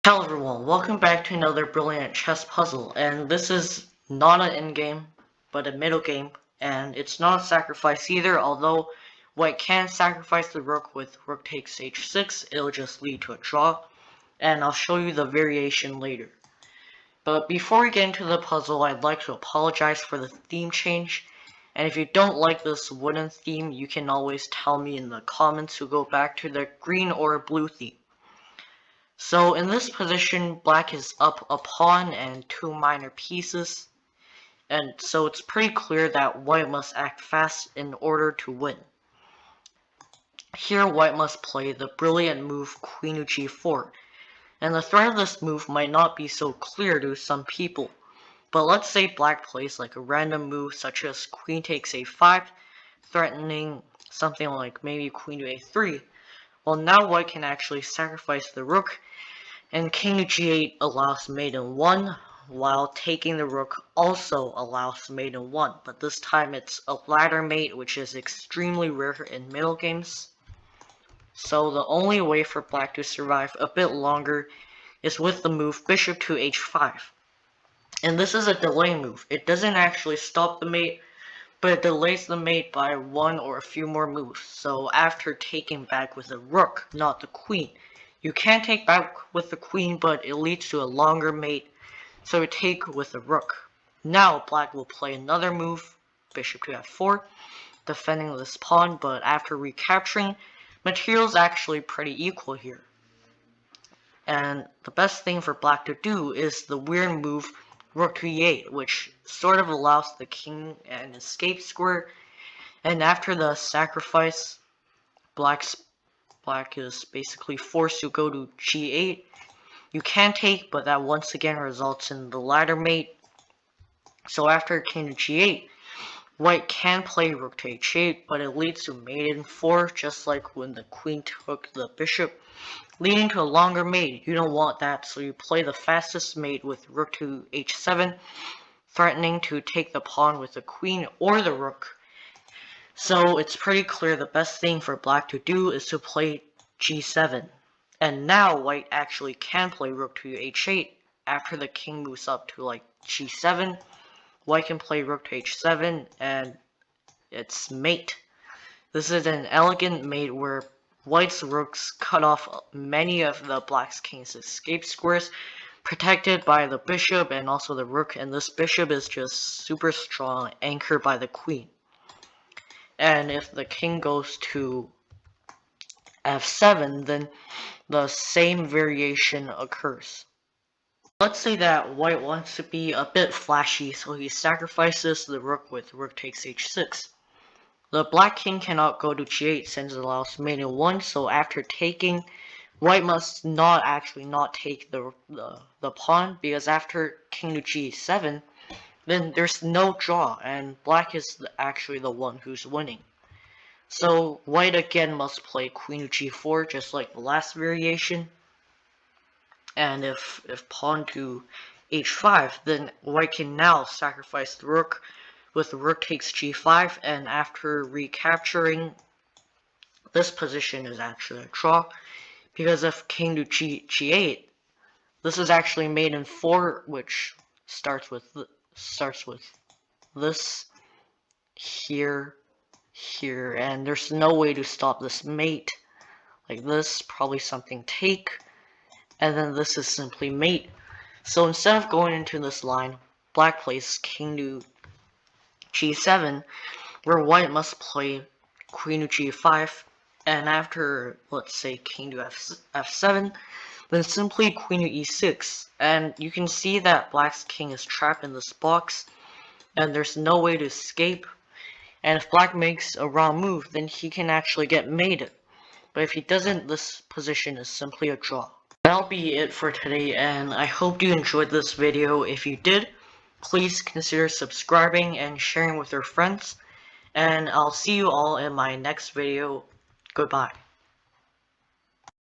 Hello everyone, welcome back to another brilliant chess puzzle, and this is not an endgame, but a middle game, and it's not a sacrifice either, although white can sacrifice the rook with rook takes h6, it'll just lead to a draw, and I'll show you the variation later. But before we get into the puzzle, I'd like to apologize for the theme change, and if you don't like this wooden theme, you can always tell me in the comments to go back to the green or blue theme. So in this position, black is up a pawn and two minor pieces, and so it's pretty clear that white must act fast in order to win. Here white must play the brilliant move queen to g4, and the threat of this move might not be so clear to some people, but let's say black plays like a random move such as queen takes a5, threatening something like maybe queen to a3. Well, now white can actually sacrifice the rook, and king to g8 allows mate in 1, while taking the rook also allows mate in 1, but this time it's a ladder mate, which is extremely rare in middle games. So the only way for black to survive a bit longer is with the move bishop to h5. And this is a delay move. It doesn't actually stop the mate, but it delays the mate by one or a few more moves. So after taking back with the rook, not the queen, you can take back with the queen, but it leads to a longer mate, so take with the rook. Now black will play another move, bishop to f4, defending this pawn, but after recapturing, material is actually pretty equal here. And the best thing for black to do is the weird move rook to e8, which sort of allows the king an escape square, and after the sacrifice, black is basically forced to go to g8. You can take, but that once again results in the ladder mate. So after king to g8, white can play rook to h8, but it leads to mate in 4, just like when the queen took the bishop, leading to a longer mate. You don't want that, so you play the fastest mate with rook to h7, threatening to take the pawn with the queen or the rook. So it's pretty clear the best thing for black to do is to play g7. And now white actually can play rook to h8 after the king moves up to like g7. White can play rook to h7 and it's mate. This is an elegant mate where white's rooks cut off many of the black's king's escape squares, protected by the bishop and also the rook, and this bishop is just super strong, anchored by the queen. And if the king goes to f7, then the same variation occurs. Let's say that white wants to be a bit flashy, so he sacrifices the rook with rook takes h6. The black king cannot go to g8 since it allows mate in 1, so after taking, white must not take the pawn, because after king to g7, then there's no draw, and black is actually the one who's winning. So white again must play queen to g4, just like the last variation. And if pawn to h5, then white can now sacrifice the rook with the rook takes g5, and after recapturing, this position is actually a draw, because if king to g8, this is actually mate in 4, which starts with this here, here, and there's no way to stop this mate. Like this, probably something take, and then this is simply mate. So instead of going into this line, black plays king to g7, where white must play queen to g5, and after, let's say, king to f7, then simply queen to e6, and you can see that black's king is trapped in this box, and there's no way to escape, and if black makes a wrong move, then he can actually get mated, but if he doesn't, this position is simply a draw. That'll be it for today, and I hope you enjoyed this video. If you did, please consider subscribing and sharing with your friends, and I'll see you all in my next video. Goodbye.